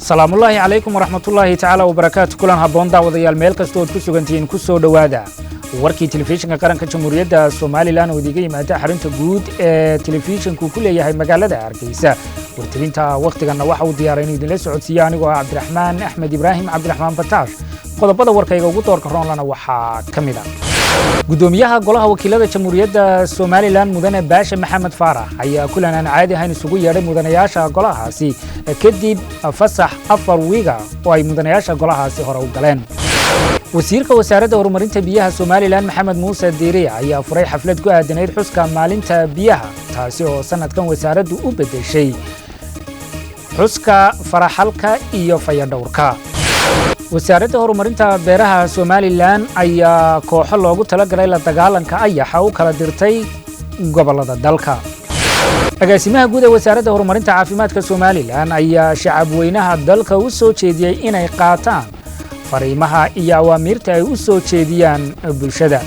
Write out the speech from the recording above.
السلام الله عليكم ورحمة الله تعالى وبركاته. كلنا هبون داوديال ميل كستو كسو غنتين كسو دوادا warkii telefishinka qaranka jamhuuriyadda Soomaaliland oo diga yimaada xarunta guud ee telefishinka ku leeyahay magaalada Hargeysa. Wartarinta waqtigan waxa uu diyaarinay idin la socodsiiyay anigoo Cabdiraxmaan Axmed Ibraahim Cabdiraxmaan Bataash. Qodobada warkayga ugu doorka roonlana waxa kamid ah gudoomiyaha golaha wakiilada jamhuuriyadda Soomaaliland mudane Baasha Maxamed Faarax ayaa kulan aan caadi ahayn isugu yeedhay mudanayaasha golahaasi kadib fasax 4 wiiga oo ay mudanayaasha golahaasi hore u galeen. wasiirka wasaaradda horumarinta biyaha Soomaaliland Maxamed Muuse Diiri ayaa furay xaflad ku aadanayd xuska maalinta biyaha taasi oo sanadkan wasaaraddu u bedeshay xuska faraxalka iyo fayadhowrka. wasaaradda horumarinta beeraha Soomaaliland ayaa kooxo loogu talagalay la dagaalanka ayaxa u kala dirtay gobolada dalka. agaasimaha guud ee wasaaradda horumarinta caafimaadka Soomaaliland ayaa shacab weynaha dalka u soo jeediyay inay qaataan fariimaha iyo awaamirta ay u soo jeediyaan bulshada.